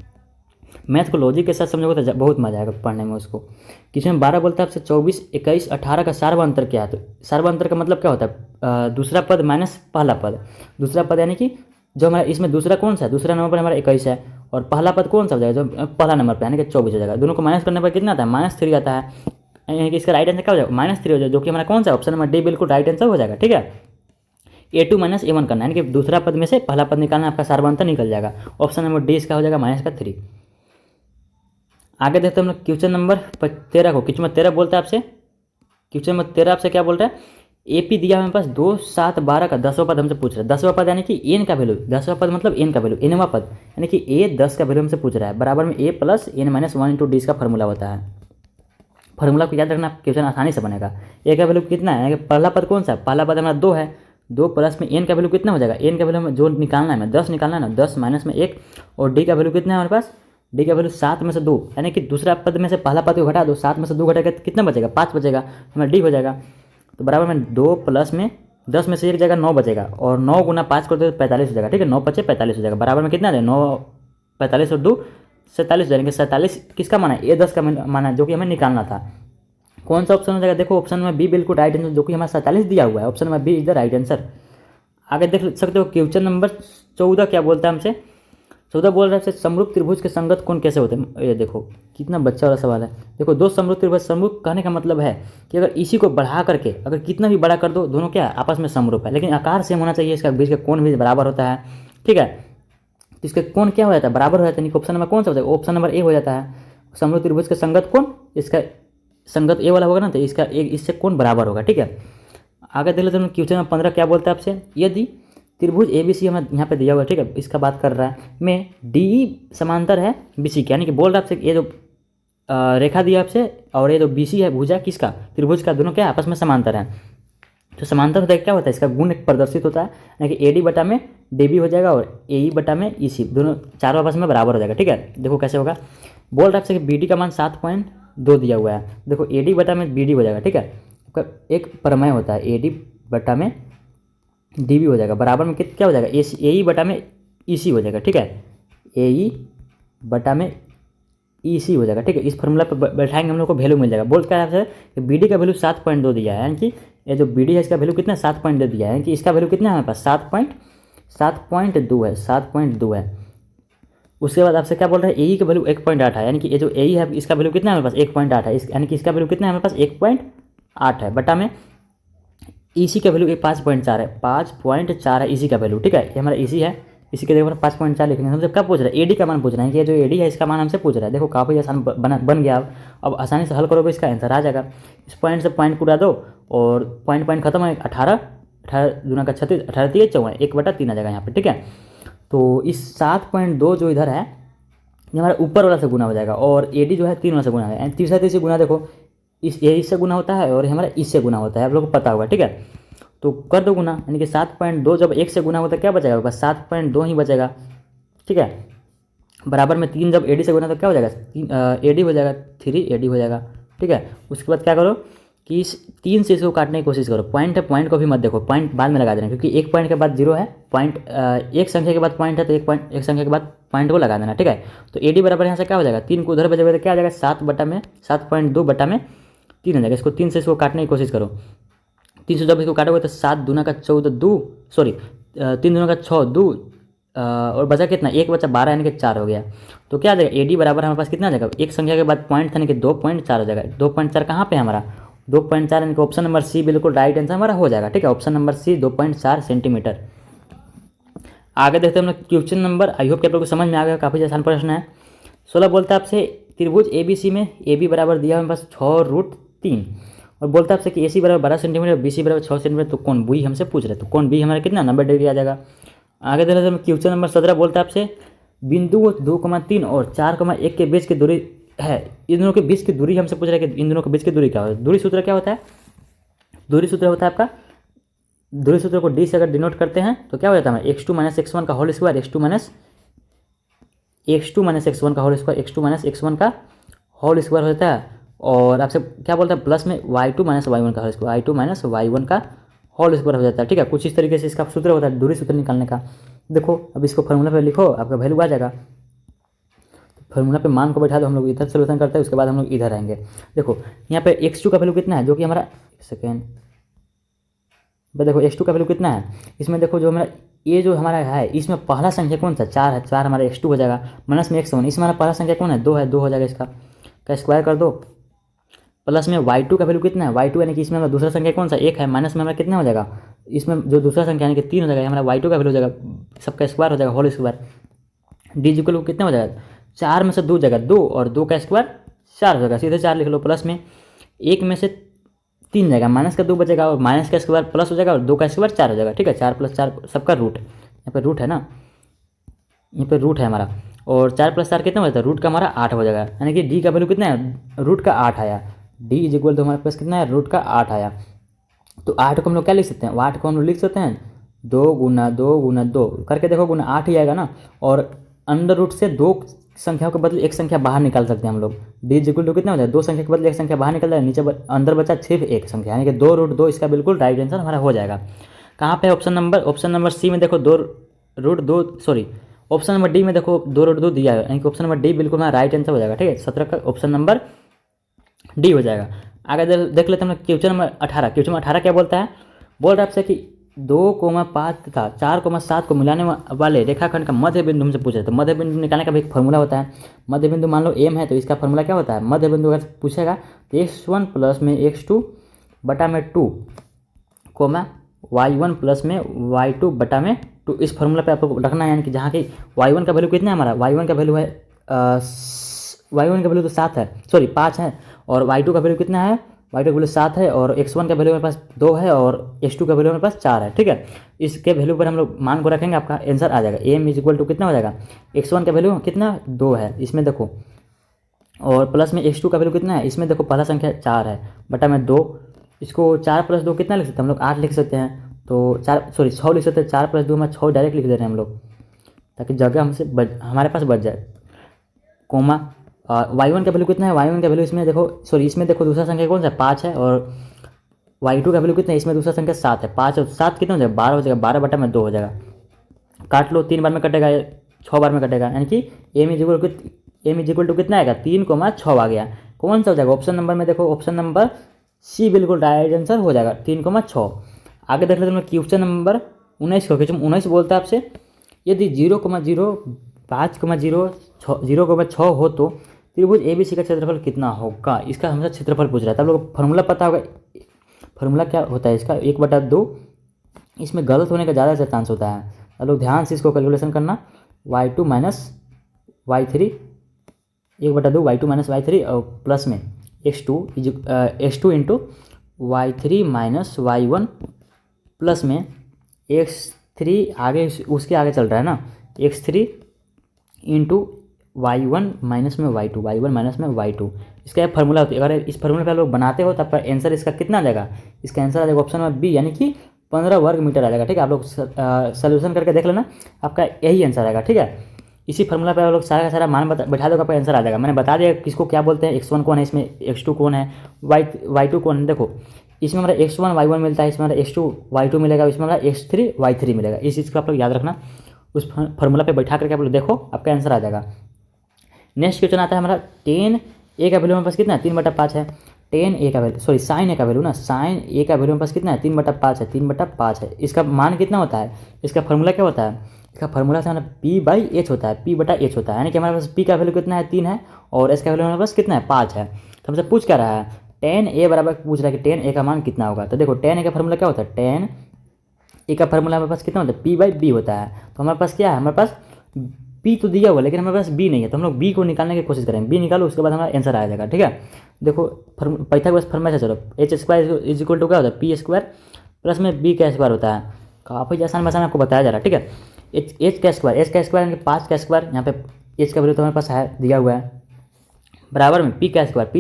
मैथ को लॉजिक के साथ समझोगे तो बहुत मजा आएगा पढ़ने में उसको। क्वेश्चन 12 बोलता है आपसे 24, 21, 18 का सार्वअंतर क्या है। तो सार्वअंतर का मतलब क्या होता है, दूसरा पद माइनस पहला पद। दूसरा पद यानी कि जो हमारा इसमें दूसरा कौन सा है, दूसरा नंबर पर हमारा 21 है, और पहला पद कौन सा हो जाएगा, जो पहला नंबर पर यानी कि 24 हो जाएगा। दोनों को माइनस करने पर कितना आता है, -3 आता है, यानी कि इसका राइट आंसर क्या हो जाएगा, -3 हो जाएगा, जो कि हमारा कौन सा ऑप्शन नंबर डी बिल्कुल राइट आंसर हो जाएगा। ठीक है, a2 माइनस a1 करना है, यानी कि दूसरा पद में से पहला पद निकालना, आपका सार्वअंतर निकल जाएगा। ऑप्शन नंबर डी इसका हो जाएगा -3। आगे देखते हैं हम लोग क्वेश्चन नंबर 13 को। क्वेश्चन नंबर 13 बोलता है आपसे, क्वेश्चन नंबर 13 आपसे क्या बोल रहा है, एपी दिया हमारे पास 2, 7, 12 का 10वां पद हमसे पूछ रहा है। 10वां पद यानी कि एन का वैल्यू, 10वां पद मतलब एन का वैल्यू, एनवां पद यानी कि ए 10 का वैल्यू हमसे पूछ रहा है, बराबर में a plus n minus 1 into d का फॉर्मूला होता है। फॉर्मूला को याद रखना, क्वेश्चन आसानी से बनेगा। ए का वैल्यू कितना है, पहला पद कौन सा, पहला पद हमारा 2 है, 2 प्लस में एन का वैल्यू कितना हो जाएगा, एन का वैल्यू जो निकालना है, 10 निकालना है ना, 10 माइनस में 1, और डी का वैल्यू कितना है हमारे पास, डी का वैल्यू 7 में से 2, यानी कि दूसरा पद में से पहला पद को घटा दो, 7 में से 2 घटेगा कितना बचेगा, 5 बचेगा, हमारा डी हो जाएगा। तो बराबर में 2 प्लस में 10 में से 1 जगह 9 बचेगा, और 9 गुना 5 कर दो तो 45 हो जाएगा। ठीक है, 9 5 45 हो जाएगा, बराबर में कितना है, 9 45 और 2 47 हो जाएंगे। 47 किसका माना है, ए 10 का माना है, जो कि हमें निकालना था। कौन सा ऑप्शन हो जाएगा, देखो ऑप्शन में बी बिल्कुल राइट आंसर, जो कि हमारा 47 दिया हुआ है, ऑप्शन में B is the right answer. आगे देख सकते हो क्वेश्चन नंबर 14 क्या बोलता है हमसे। 14 बोल रहा है समरूप त्रिभुज के संगत कोण कैसे होते हैं। ये देखो कितना बच्चा वाला सवाल है। देखो दो समरूप त्रिभुज, समरूप कहने का मतलब है कि अगर इसी को बढ़ा करके अगर कितना भी बड़ा कर दो, दोनों क्या आपस में समरूप है, लेकिन आकार सेम होना चाहिए, इसका बीच का कोण भी बराबर होता है। ठीक है, तो इसका कोण क्या हो जाता है, बराबर हो जाता है। ऑप्शन नंबर कौन सा हो जाएगा, ऑप्शन नंबर ए हो जाता है। समरूप त्रिभुज के संगत कोण, इसका संगत ए वाला होगा ना, तो इसका एक इससे कोण बराबर होगा। ठीक है, आगे देख लेते हैं क्वेश्चन नंबर 15 क्या बोलता है आपसे। यदि त्रिभुज ए बी सी हमें यहाँ पे दिया हुआ है, ठीक है, इसका बात कर रहा है, में डी समांतर है बी सी के, यानी कि बोल रहा है आपसे ये जो रेखा दिया आपसे और ये जो बी सी है भुजा किसका, त्रिभुज का, दोनों क्या आपस में समांतर है। तो समांतर होता है क्या होता है, इसका गुण प्रदर्शित होता है, यानी कि ए डी बटा में डी बी हो जाएगा और ए ई बटा में ई सी, दोनों चारों आपस में बराबर हो जाएगा। ठीक है, देखो कैसे होगा, बोल रहा है आपसे कि बी डी का मान 7.2 दिया हुआ है। देखो ए डी बटा में बी डी हो जाएगा। ठीक है, एक प्रमेय होता है, ए डी बटा में डी बी हो जाएगा, बराबर में क्या हो जाएगा, ए ई बटा में ई सी हो जाएगा। ठीक है, ए ई बटा में ई सी हो जाएगा। ठीक है, इस फॉर्मूला पर बैठाएंगे हम लोग को वैल्यू मिल जाएगा। बोल क्या है कि बी डी का वैल्यू 7.2 दिया है, यानी कि ये जो बी डी है इसका वैल्यू कितना 7.2 दिया है, यानी कि इसका वैल्यू कितना है हमारे पास 7.2 है, 7.2 है। उसके बाद आपसे क्या बोल रहे हैं, ए का वैल्यू 1.8 है, यानी कि ये जो ए है इसका वैल्यू कितना है हमारे पास 1.8 है, यानी कि इसका वैल्यू कितना है हमारे पास 1.8 है, बटा में इसी का वैल्यू 5.4 है, 5.4 है इसी का वैल्यू। ठीक है, ये हमारा इसी है, इसी के जगह पर 5.4 लिखेंगे। हमसे क्या पूछ रहा है, एडी का मान पूछ रहे हैं कि ये जो एडी है इसका मान हमसे पूछ रहा है। देखो काफ़ी आसान बन गया। अब आसानी से हल करोगे इसका आंसर आ जाएगा। इस पॉइंट से पॉइंट पूरा दो और पॉइंट खत्म है। 18 दूना का 36, 18 3 54, 1/3 आ जाएगा यहाँ पे। ठीक है, तो इस 7.2 जो इधर है ये हमारा ऊपर वाला से गुना हो जाएगा और एडी जो है 3 वाला से गुना है। तीसरा तीसरे गुना देखो, इस ए इससे गुना होता है और हमारा इससे गुना होता है, आप लोग को पता होगा। ठीक है, तो कर दो गुना, यानी कि 7.2 जब 1 से गुना होता है क्या बचेगा, बस 7.2 ही बचेगा। ठीक है, बराबर में 3 जब एडी से गुना तो क्या हो जाएगा, 3 एडी हो जाएगा, 3 एडी हो जाएगा। ठीक है, उसके बाद क्या करो कि इस 3 से इसको काटने की कोशिश करो। पॉइंट है, पॉइंट को भी मत देखो, पॉइंट बाद में लगा देना, क्योंकि एक पॉइंट के बाद 0 है, पॉइंट एक संख्या के बाद पॉइंट है, तो एक संख्या के बाद पॉइंट को लगा देना। ठीक है, तो एडी बराबर यहाँ से क्या हो जाएगा, 3 को उधर बचे तो क्या आ जाएगा, 7.2 बटा में 3 हो जाएगा। इसको 3 से इसको काटने की कोशिश करो। 3 से जब इसको काटोगे तो 7 दूना का 14 3 दूना का 6 2 और बचा कितना, 1 बचा 12, यानी कि 4 हो गया। तो क्या आ जाएगा, एडी बराबर हमारे पास कितना आ जाएगा, एक संख्या के बाद पॉइंट था, यानी कि 2.4 हो जाएगा। 2.4 कहाँ पे है हमारा, 2.4, यानी कि ऑप्शन नंबर सी बिल्कुल राइट आंसर हमारा हो जाएगा। ठीक है, ऑप्शन नंबर सी 2.4 सेंटीमीटर। आगे देखते हैं हम लोग क्वेश्चन नंबर, आई होप कि आप लोग को समझ में आ गया, काफ़ी आसान प्रश्न है। 16 बोलता है आपसे त्रिभुज ABC में AB बराबर दिया हमारे पास 6√3 और बोलता है आपसे कि AC बराबर 12 सेंटीमीटर, BC बराबर 6 सेंटीमीटर, तो कौन बी हमसे पूछ रहे हैं, तो कौन बी हमारा कितना 90 डिग्री आ जाएगा। आगे देख लेते हैं क्वेश्चन नंबर 17 बोलता है आपसे बिंदु 2,3 और 4,1 के बीच की दूरी है, इन दोनों के बीच की दूरी हमसे पूछ रहा है कि इन दोनों के बीच की दूरी क्या है। दूरी सूत्र क्या होता है, दूरी सूत्र होता है आपका, दूरी सूत्र को डी से अगर डिनोट करते हैं तो क्या हो जाता है, x2 - x1 का होल स्क्वायर, x2 - x1 का होल स्क्वायर, x2 - x1 का होल स्क्वायर हो जाता है। और आपसे क्या बोलता है, प्लस में y2 - y1 का होल स्क्वायर, y2 - y1 का होल स्क्वायर हो जाता है। ठीक है, कुछ इस तरीके से इसका सूत्र होता है दूरी सूत्र निकालने का। देखो अब इसको फॉर्मूला पे लिखो, आपका वैल्यू आ जाएगा। फॉर्मूला पे मान को बैठा दो, हम लोग इधर सोल्यूशन करते हैं, उसके बाद हम लोग इधर आएंगे। देखो यहाँ पे x2 का वैल्यू कितना है, जो कि हमारा सेकेंड देखो x2 का वैल्यू कितना है, इसमें देखो जो हमारा ये जो हमारा है इसमें पहला संख्या कौन सा 4 है, 4 हमारा x2 हो जाएगा, माइनस में x1, इसमें हमारा पहला संख्या कौन है 2 है, 2 हो जाएगा, इसका का स्क्वायर कर दो। प्लस में y2 का वैल्यू कितना है, y2 यानी कि इसमें हमारा दूसरा संख्या कौन सा 1 है, माइनस में हमारा कितना हो जाएगा, इसमें जो दूसरा संख्या यानी कि 3 हो जाएगा, हमारा y2 का वैल्यू हो जाएगा, सबका स्क्वायर हो जाएगा होल स्क्वायर। डी इक्वल कितना हो जाएगा, 4 में से 2 जाएगा 2 और 2 का स्क्वायर 4 हो जाएगा, सीधे 4 लिख लो। प्लस में 1 में से 3 जाएगा, माइनस का 2 बचेगा और माइनस का स्क्वायर प्लस हो जाएगा और 2 का स्क्वायर 4 हो जाएगा। ठीक है, 4 + 4 सबका रूट, यहाँ पे रूट है ना, यहाँ पे रूट है हमारा, और 4 + 4 कितना हो जाता है, रूट का हमारा 8 हो जाएगा, यानी कि डी का वैल्यू कितना है, रूट का 8 आया। डी इक्वल तो हमारे पास कितना है, रूट का 8 आया। तो 8 को हम लोग क्या लिख सकते हैं, 8 को हम लोग लिख सकते हैं 2 × 2 × 2 करके, देखो गुना 8 ही आएगा ना, और अंडर रूट से 2 संख्याओं के बदले एक संख्या बाहर निकाल सकते हैं हम लोग। डी इक्वल टू कितना हो जाए, 2 संख्या के बदले एक संख्या बाहर निकल जाए, नीचे अंदर बचा सिर्फ एक संख्या, यानी कि 2√2 इसका बिल्कुल राइट आंसर हमारा हो जाएगा। कहाँ पे ऑप्शन नंबर सी में देखो 2√2 सॉरी, ऑप्शन नंबर डी में देखो 2√2 दिया है, यानी कि ऑप्शन नंबर डी बिल्कुल हमारा राइट आंसर हो जाएगा। ठीक है, 17 का ऑप्शन नंबर डी हो जाएगा। आगे देख लेते हैं हम क्वेश्चन नंबर 18। क्वेश्चन नंबर 18 क्या बोलता है, बोल रहा है आपसे कि 2,5 तथा 4,7 को मिलाने वाले रेखाखंड का मध्य बिंदु हमसे पूछा है। तो मध्य बिंदु निकालने का भी एक फॉर्मूला होता है। मध्य बिंदु मान लो एम है, तो इसका फॉर्मूला क्या होता है, मध्य बिंदु अगर पूछेगा तो x1 प्लस में x2 बटा में 2 y1 प्लस में y2 बटा में 2, इस फॉर्मूला पे आपको रखना है, यानी कि जहाँ की y1 का वैल्यू कितना है हमारा, y1 का वैल्यू है y1 का वैल्यू तो 7 है, सॉरी 5 है, और y2 का वैल्यू कितना है, y2 का वैल्यू 7 है, और x1 का वैल्यू मेरे पास 2 है, और x2 का वैल्यू मेरे पास 4 है। ठीक है, इसके वैल्यू पर हम लोग मान को रखेंगे, आपका आंसर आ जाएगा। एम इक्वल टू कितना हो जाएगा, x1 का वैल्यू कितना 2 है इसमें देखो, और प्लस में x2 का वैल्यू कितना है, इसमें देखो पहला संख्या 4 है, बटा में 2, इसको 4 + 2 कितना लिख सकते हैं हम लोग, 8 लिख सकते हैं, तो 6 लिख सकते हैं, 4 + 2 हमारा 6 डायरेक्ट लिख दे रहे हैं हम लोग, ताकि जगह हमसे हमारे पास बच जाए। कोमा y1 का वैल्यू कितना है, y1 का वैल्यू इसमें देखो सॉरी इसमें देखो दूसरा संख्या कौन सा 5 है, और y2 का वैल्यू कितना है, इसमें दूसरा संख्या 7 है, 5 और 7 कितना हो जाएगा 12 हो जाएगा, 12 बटा में 2 हो जाएगा, काट लो 3 बार में कटेगा, 6 बार में कटेगा, यानी कि एम इक्वल टू कितना आएगा 3,6 आ गया। कौन सा हो जाएगा, ऑप्शन नंबर में देखो ऑप्शन नंबर सी बिल्कुल राइट आंसर हो जाएगा 3,6। आगे देख लेते हैं क्वेश्चन नंबर 19 को। क्वेश्चन 19 बोलता है आपसे यदि 0,0 5,0 0,6 हो तो त्रिभुज ABC का क्षेत्रफल कितना होगा, इसका हमसे क्षेत्रफल पूछ रहा है। तब लोग फार्मूला पता होगा, फार्मूला क्या होता है इसका 1/2। इसमें गलत होने का ज़्यादा से चांस होता है। अब लोग ध्यान से इसको कैलकुलेशन करना, y2 minus y3, 1/2 y2 minus y3 और प्लस में x2 into y3 minus y1 plus में x3 आगे उसके आगे चल रहा है ना, x3 इंटू y1 माइनस में y2 इसका एक फार्मूला होती है। अगर इस फार्मूले पर लोग बनाते हो तो आपका आंसर इसका कितना आ जाएगा, इसका आंसर आ जाएगा ऑप्शन में बी, यानी कि 15 वर्ग मीटर आ जाएगा। ठीक है, आप लोग सोल्यूशन करके देख लेना, आपका यही आंसर आएगा। ठीक है, इसी फार्मूला पे आप लोग सारा का सारा मान बैठा दो, आपका आंसर आ जाएगा। मैंने बता दिया किसको क्या बोलते हैं, x1 कौन है, इसमें x2 कौन है, y2 कौन है। देखो इसमें हमारा x1 y1 मिलता है, इसमें हमारा x2 y2 मिलेगा, इसमें हमारा x3 y3 मिलेगा। इस चीज़ को आप लोग याद रखना, उस फार्मूला पे बैठा करके आप लोग देखो, आपका आंसर आ जाएगा। नेक्स्ट क्वेश्चन आता है हमारा 10 a का वैल्यू हमारे पास कितना है, 3/5 है। 10 a का वैल्यू, सॉरी साइन a का वैल्यू ना, साइन a का वैल्यू हमारे पास कितना है, 3/5 है, 3/5 है। इसका मान कितना होता है, इसका फार्मूला क्या होता है, इसका फार्मूला से हमारा p/h होता है, p/h होता है, यानी कि हमारे पास p का वैल्यू कितना है, 3 है, और इसका वैल्यू हमारे पास कितना है, 5 है। तो हमसे पूछ क्या रहा है, 10 a बराबर पूछ रहा है कि 10 a का मान कितना होगा। तो देखो 10 a का फार्मूला क्या होता है, 10 a का फार्मूला हमारे पास कितना होता है, p/b होता है। तो हमारे पास क्या है, हमारे पास बी तो दिया हुआ, लेकिन हमारे पास बी नहीं है, तो हम लोग बी को निकालने की कोशिश करेंगे। बी निकालो, उसके बाद हमारा आंसर आ जाएगा। ठीक है, देखो पाइथागोरस फार्मूला से चलो, h² इज इक्वल टू क्या होता है, p² प्लस में b का स्क्वायर होता है। काफ़ी आसान भाषा में आपको बताया जा रहा है। ठीक है, h का स्क्वायर यानी 5 का स्क्वायर, यहाँ पे h का वैल्यू तो हमारे पास है दिया हुआ है, बराबर में p का स्क्वायर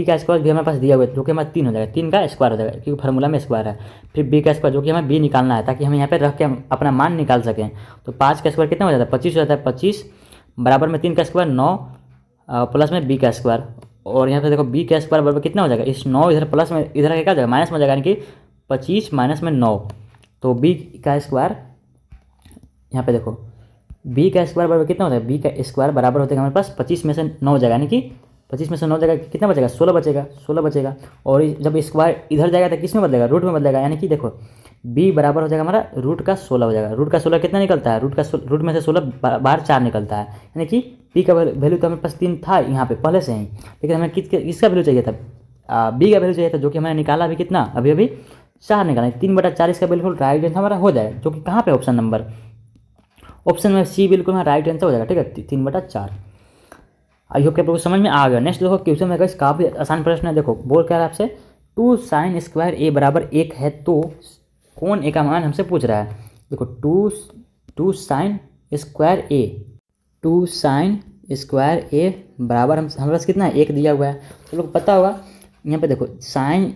भी हमारे पास दिया हुआ है, जो कि हमारा 3 हो जाएगा, 3 का स्क्वायर हो जाएगा, क्योंकि फार्मूला में स्क्वायर है। फिर b का स्क्वायर, जो कि हमें b निकालना है, ताकि हम यहाँ पे रख के हम अपना मान निकाल सकें। तो 5 का स्क्वायर कितना हो जाता है, 25 हो जाता है, 25 बराबर में 3 का स्क्वायर 9 प्लस में b का स्क्वायर, और यहाँ पे देखो b का स्क्वायर बराबर कितना हो जाएगा, इस 9 इधर प्लस में इधर क्या हो जाएगा, माइनस में हो जाएगा, यानी कि 25 माइनस में 9। तो b का स्क्वायर यहाँ पे देखो b का स्क्वायर बराबर कितना होता है, b का स्क्वायर बराबर होता है हमारे पास 25 में से 9 हो जाएगा, यानी कि 25 में से 9 जाएगा, कितना बचेगा, 16 बचेगा। और जब स्क्वायर इधर जाएगा तो किस में बदलेगा, रूट में बदलेगा, यानी कि देखो b बराबर हो जाएगा हमारा रूट का 16 हो जाएगा। रूट का 16 कितना निकलता है, रूट में से 16 बाहर 4 निकलता है, यानी कि p का वैल्यू तो हमारे पास 3 था यहाँ पे पहले से ही, लेकिन हमें किसका वैल्यू चाहिए था, b का वैल्यू चाहिए था, जो कि मैंने निकाला अभी कितना, अभी 4 निकाला, 3/4 इसका बिल्कुल राइट आंसर हमारा हो जाएगा, जो कि कहाँ पे ऑप्शन में सी बिल्कुल हमारा राइट आंसर हो जाएगा। ठीक है, 3/4। आई होप कि आप लोग समझ में आ गया। नेक्स्ट देखो क्वेश्चन में काफ़ी आसान प्रश्न है। देखो बोल क्या है आपसे, 2 sin स्क्वायर a बराबर 1 है तो कौन a का मान हमसे पूछ रहा है। देखो 2 sin स्क्वायर a बराबर हमारे पास कितना है, 1 दिया हुआ है। तो लोग पता होगा यहाँ पे देखो sin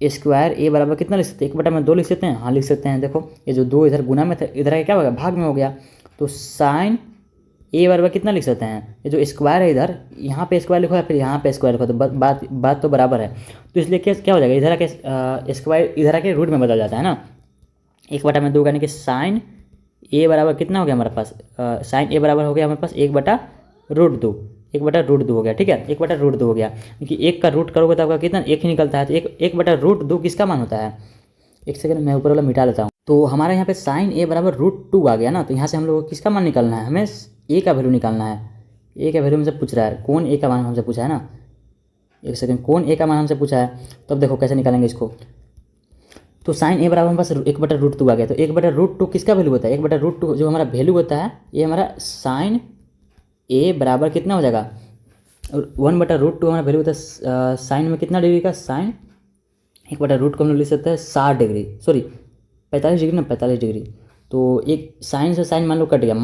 स्क्वायर a बराबर कितना लिख सकते हैं, 1/2 लिख सकते हैं, हाँ लिख सकते हैं। देखो ये जो 2 इधर गुना में था, इधर क्या हो गया, भाग में हो गया। तो sin a बराबर कितना लिख सकते हैं, ये जो स्क्वायर है इधर, यहाँ पे स्क्वायर लिखो या फिर यहाँ पे स्क्वायर लिखो, तो बात तो बराबर है। तो इसलिए क्या हो जाएगा, इधर आके स्क्वायर इधर आके रूट में बदल जाता है ना, 1/2 यानी कि साइन a बराबर कितना हो गया हमारे पास, साइन a बराबर हो गया हमारे पास 1/√2 हो गया। ठीक है, 1/√2 हो गया, क्योंकि 1 का रूट करोगे तो आपका कितना 1 ही निकलता है। तो 1/√2 किसका मान होता है, एक सेकंड मैं ऊपर वाला मिटा देता हूँ। तो हमारे यहाँ पे साइन a बराबर √2 आ गया ना, तो यहाँ से हम लोग को किसका मान निकालना है, हमें a का वैल्यू निकालना है। a का वैल्यू हमसे पूछ रहा है, कौन a का मान हमसे पूछा है ना, एक सेकंड, कौन a का मान हमसे पूछा है। तो अब देखो कैसे निकालेंगे इसको। तो साइन a बराबर हमारे पास 1/√2 आ गया, तो 1/√2 किसका वैल्यू होता है, 1/√2 जो हमारा वैल्यू होता है, ये हमारा साइन a बराबर कितना हो जाएगा, 1/√2 हमारा वैल्यू होता है साइन में कितना डिग्री का, साइन 1/√2 को हम लोग लिख सकते हैं 60 डिग्री, सॉरी 45 डिग्री ना, 45 डिग्री। तो एक साइन से साइन मान लो कट गया,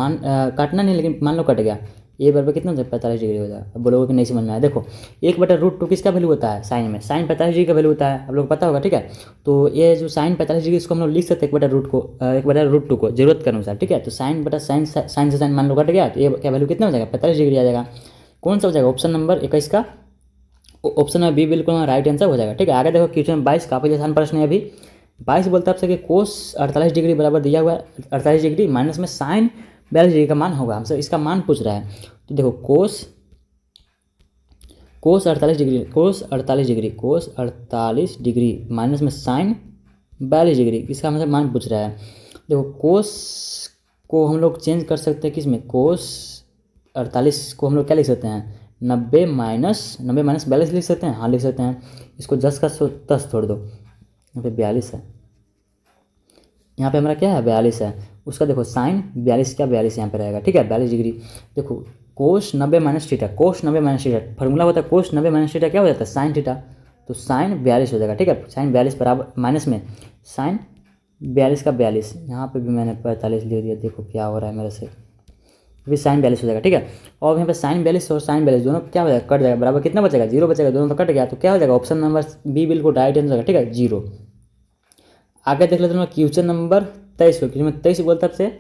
काटना नहीं लेकिन मान लो कट गया, ये बराबर कितना होता है 45 डिग्री हो जाएगा। अब बोलोगे कि नहीं समझ में आया। देखो 1/√2 किसका वैल्यू होता है, साइन में, साइन 45 डिग्री का वैल्यू होता है, आप लोग पता होगा। ठीक है, तो ये जो साइन 45 डिग्री इसको हम लोग लिख सकते हैं 1/√2 को जरूरत के अनुसार। ठीक है, तो साइन बटा साइन से साइन मान लो कट गया, तो ये क्या वैल्यू कितना हो जाएगा, 45 डिग्री आ जाएगा। कौन सा हो जाएगा, ऑप्शन नंबर 21 का ऑप्शन में बी बिल्कुल राइट आंसर हो जाएगा। ठीक है, आगे देखो क्वेश्चन 22 काफ़ी आसान प्रश्न है। अभी 22 बोलता है आपसे कि कोस 48 डिग्री बराबर दिया हुआ है 48 डिग्री माइनस में साइन 42 डिग्री का मान होगा, हमसे इसका मान पूछ रहा है। तो देखो कोस 48 डिग्री माइनस में साइन 42 डिग्री, इसका हमसे मान पूछ रहा है। देखो कोस को हम लोग चेंज कर सकते हैं किस में, कोस 48 को हम लोग क्या लिख सकते हैं, 90 - 42 लिख सकते हैं, हाँ लिख सकते हैं। इसको 10 का 10 छोड़ दो, यहाँ पे 42 है, यहाँ पे हमारा क्या है 42 है। उसका देखो साइन 42 का 42 यहाँ पे रहेगा, ठीक है 42 डिग्री। देखो कोस 90 - थीटा, कोस 90 - थीटा फॉर्मूला होता है, कोस 90 - थीटा क्या हो जाता है साइन थीटा, तो साइन 42 हो जाएगा, ठीक है। साइन 42 बराबर माइनस में साइन 42 का 42, यहाँ पे भी मैंने 45 लिख दिया, देखो क्या हो रहा है मेरे से, फिर साइन 42 हो जाएगा, ठीक है। और यहाँ पे साइन 42 और साइन 42 दोनों क्या हो जाएगा, कट जाएगा, बराबर कितना बचेगा, 0 बचेगा, दोनों तो कट गया, तो क्या हो जाएगा ऑप्शन नंबर बी बिल्कुल राइट आंसर होगा, ठीक है 0। आगे देख लेते हैं क्वेश्चन नंबर 23 को। क्वेश्चन नंबर 23 बोलता है आपसे,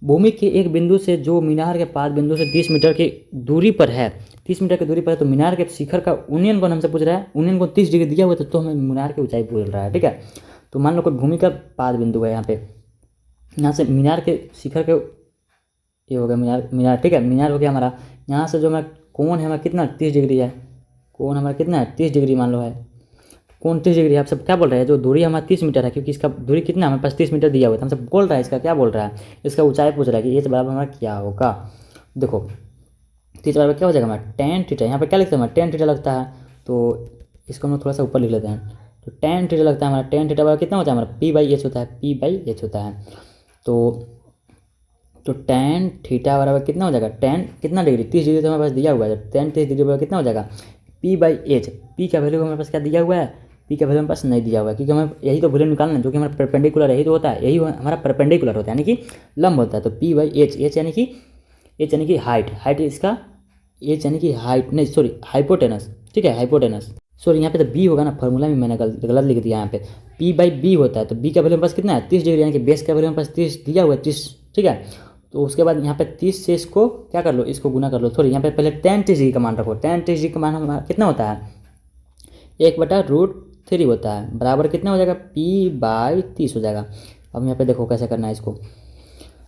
भूमि के एक बिंदु से जो मीनार के पास बिंदु से 30 मीटर की दूरी पर है, 30 मीटर की दूरी पर है, तो मीनार के शिखर का उन्नयन कोण हमसे पूछ रहा है, उन्नयन कोण 30 डिग्री दिया हुआ है, तो हमें मीनार की ऊंचाई बोल रहा है, ठीक है। तो मान लो कोई भूमि का पाद बिंदु है, यहाँ पे यहाँ से मीनार के शिखर के ये हो गया मीनार, ठीक है मीनार हो गया हमारा। यहाँ से जो हमारा कोण है हमारा कितना 30 डिग्री है, कोण हमारा कितना है 30 डिग्री मान लो है, कोण 30 डिग्री। आप सब क्या बोल रहे हैं, जो दूरी हमारा 30 मीटर है, क्योंकि इसका दूरी कितना हमारे पास 30 मीटर दिया हुआ है, हमसे बोल रहा है इसका क्या बोल रहा है, इसका ऊंचाई पूछ रहा है कि ये बराबर हमारा क्या होगा। देखो 30 बराबर क्या हो जाएगा हमारा टेन थीटा, यहाँ पर क्या लिखते हैं हमारा टेन थीटा लगता है, तो इसको हम लोग थोड़ा सा ऊपर लिख लेते हैं, तो टेन थीटा लगता है हमारा, टेन थीटा बराबर कितना होता है हमारा P/H होता है, P/H होता है। तो टेन थीटा बराबर कितना हो जाएगा, टेन कितना डिग्री 30 डिग्री तो हमारे पास दिया हुआ है, टेन 30 डिग्री बराबर कितना हो जाएगा P/H। पी का वैल्यू हमारे पास क्या दिया हुआ है, पी का वैल्यू हमारे पास नहीं दिया हुआ है, क्योंकि हमें यही तो वैल्यू निकालना है जो कि हमारा परपेंडिकुलर यही तो होता है, यही हमारा परपेंडिकुलर होता है यानी कि लंब होता है। तो P/H, एच यानी कि हाइट इसका, एच यानी कि हाइट नहीं सॉरी हाइपोटेनस, ठीक है हाइपोटेनस, सॉरी यहाँ पे तो बी होगा ना, फॉर्मूला में मैंने गलत लिख दिया, यहाँ पे P/B होता है, तो बी का वैल्यू हमारे पास कितना है 30 डिग्री, यानी कि बेस का वैल्यू हमारे पास 30 दिया हुआ है 30, ठीक है। तो उसके बाद यहाँ पे 30 से इसको क्या कर लो, इसको गुना कर लो, सॉरी यहाँ पे पहले tan 30 डिग्री का मान रखो, tan 30 डिग्री का मान हमारा कितना होता है 1/√3 होता है, बराबर कितना हो जाएगा P/30 हो जाएगा। अब यहाँ पे देखो कैसे करना है इसको,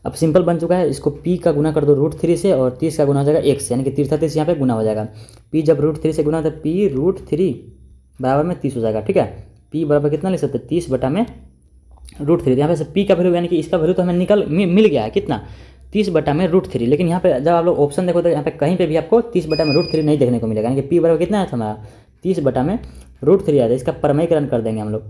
अब सिंपल बन चुका है, इसको P का गुना कर दो √3 से, और 30 का गुना हो जाएगा 1 से, यानी कि 30 यहाँ पे गुना हो जाएगा। P जब √3 से गुना होता है P√3 बराबर में 30 हो जाएगा, ठीक है। P बराबर कितना लिख सकते हैं 30 बटा में √3, यहाँ पे से P का वैल्यू यानी कि इसका वैल्यू तो हमें मिल गया है कितना 30 बटा में √3, लेकिन यहाँ पे जब आप लोग ऑप्शन देखो तो यहाँ पे कहीं पे भी आपको 30 बटा में √3 नहीं देखने को मिलेगा, यानी कि P बराबर कितना है हमारा 30 बटा में √3 आता है। इसका प्रमेयकरण कर देंगे हम लोग,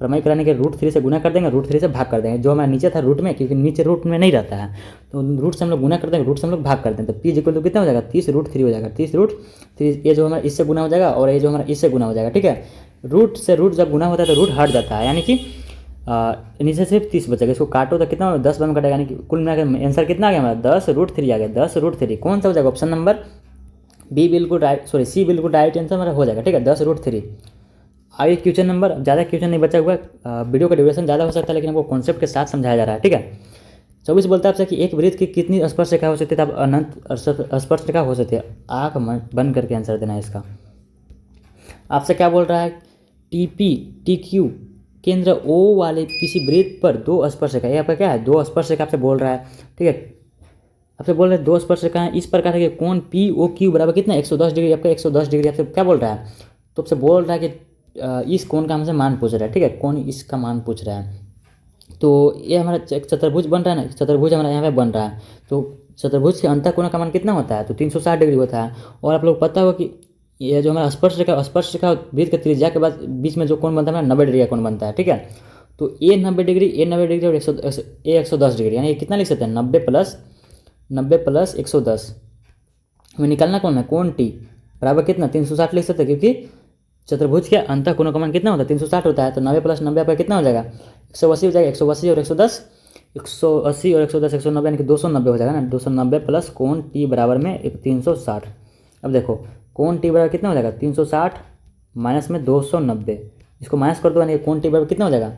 प्रमेयकरण के √3 से गुना कर देंगे, √3 से भाग कर देंगे, जो हमारा नीचे था रूट में, क्योंकि नीचे रूट में नहीं रहता है, तो रूट से हम लोग गुना कर देंगे, रूट से हम लोग भाग कर देंगे, तो P इक्वल टू कितना हो जाएगा 30√3 हो जाएगा, 30√3, ये जो हमारा इससे गुना हो जाएगा और ये जो हमारा इससे गुना हो जाएगा, ठीक है। रूट से रूट जब गुना होता है तो रूट हट जाता है, यानी कि नीचे सिर्फ 30 बचेगा, इसको काटो तो कितना 10 में कटेगा, यानी कि कुल मिलाकर आंसर कितना आ गया हमारा 10√3 आ गया, 10√3 कौन सा हो जाएगा ऑप्शन नंबर बी बिल्कुल राइट, सॉरी सी बिल्कुल राइट आंसर हमारा हो जाएगा, ठीक है 10√3। आगे क्वेश्चन नंबर, ज़्यादा क्वेश्चन नहीं बचा हुआ है, वीडियो का ड्यूरेशन ज़्यादा हो सकता है, लेकिन हमको कॉन्सेप्ट के साथ समझाया जा रहा है, ठीक है। 24 बोलता है आपसे कि एक वृत्त की कितनी स्पर्श रेखा हो सकती है, तब अनंत स्पर्श रेखा हो सकती है, आँख बंद करके आंसर देना है इसका। आपसे क्या बोल रहा है TQ केंद्र O वाले किसी वृत्त पर 2 स्पर्श रेखा, यहाँ पर क्या है 2 स्पर्श रेखा आपसे बोल रहा है, ठीक है। आपसे बोल रहे हैं 2 स्पर्श रेखा इस प्रकार है कि कोण POQ बराबर कितना 110 डिग्री, आपका 110 डिग्री आपसे क्या बोल रहा है, तो आपसे बोल रहा है कि इस कोण का हमसे मान पूछ रहा है, ठीक है कौन इसका मान पूछ रहा है। तो ये हमारा एक चतुर्भुज बन रहा है ना, चतुर्भुज हमारा यहाँ पे बन रहा है, तो चतुर्भुज के अंतःकोण का मान कितना होता है, तो 360 डिग्री होता है। और आप लोग पता होगा कि ये जो हमारा स्पर्श रेखा वृत्त के त्रिज्या के बाद बीच में जो कोण बनता है ना 90 डिग्री का कोण बनता है, ठीक है। तो ए 90 डिग्री और 110 डिग्री, यानी कितना लिख सकते हैं 90 प्लस 110, हमें निकालना कौन है कोण टी बराबर कितना 360 लिख सकते हैं, क्योंकि चतुर्भुज के अंतःकोण का मान कितना होता है 360 होता है, तो 90 प्लस 90 आपका कितना हो जाएगा 180 हो जाएगा, 180 और 110 180 और 110 190 यानी कि 290 हो जाएगा ना, 290 प्लस कोण टी बराबर में 360। अब देखो कोण टी बराबर कितना हो जाएगा 360 माइनस में 290, इसको माइनस कर दो, यानी कोण टी बराबर कितना हो जाएगा,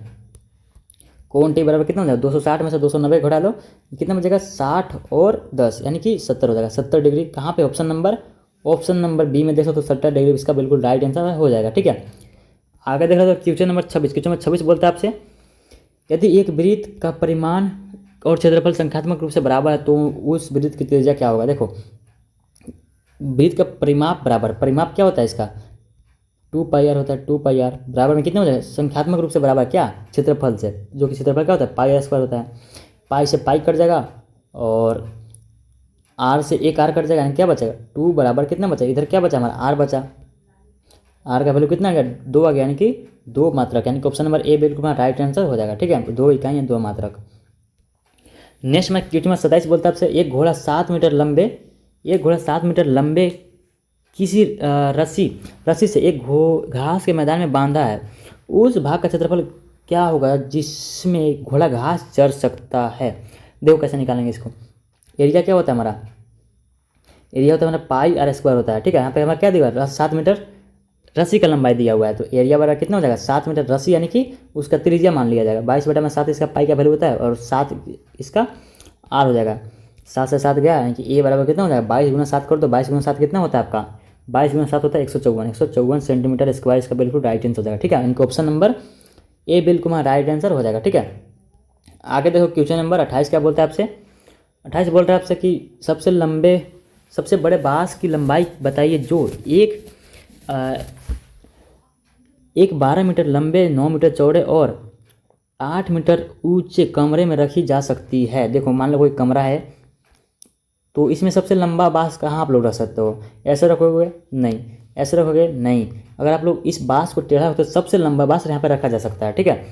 कोण टी बराबर कितना हो जाएगा 260 में से 290 घटा लो, कितना बचेगा 60 और 10 यानी कि 70 हो जाएगा, 70 डिग्री। कहाँ पे ऑप्शन नंबर बी में देखो तो 70 डिग्री इसका बिल्कुल राइट आंसर हो जाएगा, ठीक है। आगे देख रहे हो क्वेश्चन नंबर 26 बोलता है आपसे यदि एक वृत्त का परिमाण और क्षेत्रफल संख्यात्मक रूप से बराबर है तो उस वृत्त की त्रिज्या क्या होगा। देखो वृत्त का परिमाप बराबर, परिमाप क्या होता है इसका 2πr होता है, 2πr बराबर में कितना हो जाएगा संख्यात्मक रूप से बराबर क्या क्षेत्रफल से, जो कि क्षेत्रफल क्या होता है πr² होता है, पाई से पाई कट जाएगा और आर से एक आर कट जाएगा, यानी क्या बचेगा 2 बराबर कितना बचा, इधर क्या बचा हमारा आर बचा, आर का वैल्यू कितना आ गया 2 आ गया, यानी कि 2 मात्रक, यानी कि ऑप्शन नंबर ए बिल्कुल हमारा राइट आंसर हो जाएगा। ठीक है, 2 इकाई 2 मात्रक। नेक्स्ट में क्वेश्चन नंबर 27 बोलता है आपसे एक घोड़ा 7 मीटर लंबे किसी रस्सी से एक घास के मैदान में बांधा है, उस भाग का क्षेत्रफल क्या होगा जिसमें घोड़ा घास चर सकता है। देखो कैसे निकालेंगे इसको। एरिया क्या होता है हमारा, एरिया होता है हमारा पाई आर स्क्वायर होता है। ठीक है, यहाँ पे हमारा क्या दिया हुआ 7 मीटर रस्सी का लंबाई दिया हुआ है, तो एरिया बराबर कितना हो जाएगा 7 मीटर रस्सी, यानी कि उसका त्रिज्या मान लिया जाएगा 22/7 इसका पाई का वैल्यू होता है, और 7 इसका आर हो जाएगा। 7 से 7 गया, यानी कि ए बराबर कितना हो जाएगा 22 गुना 7 कर दो, 22 गुना 7 कितना होता है आपका 22 गुना 7 होता है 154 सेंटीमीटर स्क्वायर, इसका बिल्कुल राइट आंसर हो जाएगा। ठीक है, इनका ऑप्शन नंबर ए बिल्कुल हमारा राइट आंसर हो जाएगा। ठीक है, आगे देखो क्वेश्चन नंबर 28 क्या बोलता है आपसे। 28 बोल रहा है आपसे कि सबसे बड़े बांस की लंबाई बताइए जो एक 12 मीटर लंबे 9 मीटर चौड़े और 8 मीटर ऊंचे कमरे में रखी जा सकती है। देखो मान लो कोई कमरा है, तो इसमें सबसे लंबा बांस कहाँ आप लोग रख सकते हो, ऐसे रखोगे नहीं, ऐसे रखोगे नहीं, अगर आप लोग इस बांस को टेढ़ा हो तो सबसे लंबा बांस यहाँ पर रखा जा सकता है। ठीक है,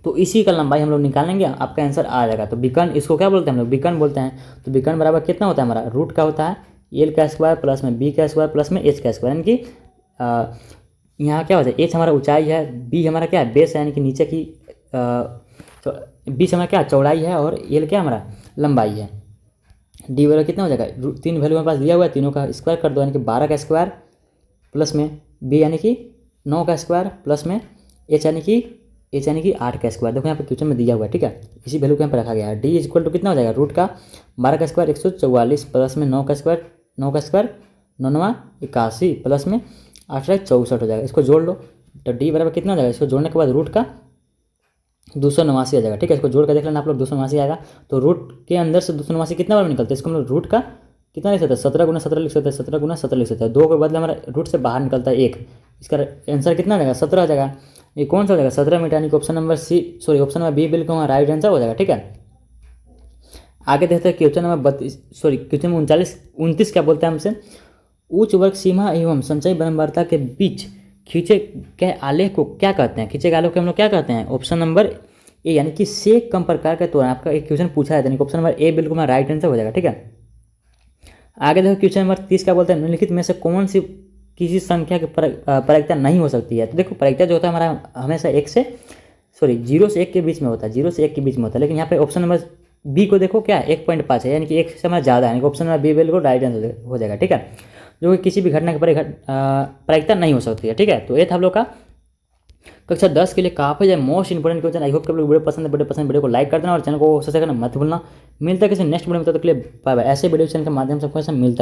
तो इसी का लंबाई हम लोग निकालेंगे, आपका आंसर आ जाएगा। तो बिकन इसको क्या बोलते हैं हम लोग, बिकन बोलते हैं। तो बिकन बराबर कितना होता है हमारा रूट का होता है एल का स्क्वायर प्लस में बी का स्क्वायर प्लस में एच का स्क्वायर, यानी कि यहाँ क्या होता है एच हमारा ऊंचाई है, बी हमारा क्या है बेस है, यानी कि नीचे की तो बी हमारा क्या चौड़ाई है, और एल क्या हमारा लंबाई है। डी वैल्यू कितना हो जाएगा 3 वैल्यू हमारे पास दिया हुआ है, तीनों का स्क्वायर कर दो, यानी कि 12 का स्क्वायर प्लस में बी यानी कि 9 का स्क्वायर प्लस में एच यानी कि 8 का स्क्वायर। देखो यहाँ पे क्वेश्चन में दिया हुआ है। ठीक है, इसी वैल्यू को यहाँ पे रखा गया है। डी इज इक्वल टू कितना हो जाएगा रूट का 12 का स्क्वायर 144 प्लस में 9 का स्क्वायर 9 81 प्लस में 8 64 हो जाएगा। इसको जोड़ लो तो डी बराबर कितना हो जाएगा, इसको जोड़ने के बाद रूट का 289 आ जाएगा। ठीक है, इसको जोड़ कर देख लेना आप लोग 289 आएगा, तो रूट के अंदर से 289 कितना बार निकलता है, इसको हम लोग रूट का कितना लिख सकते हैं 17 गुना 17 लिख सकते हैं, 17 गुना 17 लिख सकते हैं। 2 के बदले हमारा रूट से बाहर निकलता है 1, इसका आंसर कितना आ जाएगा 17 आ जाएगा। ये कौन सा हो जाएगा 17 मीटर, यानी कि ऑप्शन नंबर बी बिल्कुल हमारा राइट आंसर हो जाएगा। ठीक है, आगे देखते हैं क्वेश्चन नंबर 29 क्या बोलते हैं हमसे। उच्च वर्ग सीमा एवं संचयी बर्मवार्ता के बीच खींचे गए आलेख को क्या कहते हैं, खींचे गए आलेख को हम लोग क्या कहते हैं, ऑप्शन नंबर ए, यानी कि सेक कम प्रकार के तौर आपका एक क्वेश्चन पूछा है, यानी कि ऑप्शन नंबर ए बिल्कुल हमारा राइट आंसर हो जाएगा। ठीक है, आगे देखो क्वेश्चन नंबर 30 क्या बोलते हैं, निम्नलिखित में से कौन सी किसी संख्या की प्रायिकता नहीं हो सकती है। तो देखो प्रायिकता जो होता है हमारा हमेशा 0 से 1 के बीच में होता है, 0 से 1 के बीच में होता है, लेकिन यहाँ पे ऑप्शन नंबर बी को देखो क्या 1.5 है, यानी कि 1 से हमारा ज़्यादा है, यानी कि ऑप्शन नंबर बी बिल्कुल राइट आंसर हो जाएगा। ठीक है, जो कि किसी भी घटना की प्रायिकता नहीं हो सकती है। ठीक है, तो ये था हम लोग का कक्षा 10 के लिए काफ़ी ज़्यादा most important question. I hope कि आप लोग वीडियो को लाइक कर देना और चैनल को सब्सक्राइब करना मत भूलना। मिलता है किसी नेक्स्ट वीडियो में, तब तक के लिए बाय बाय। ऐसे वीडियो चैनल के माध्यम से आपको ऐसा मिलता है।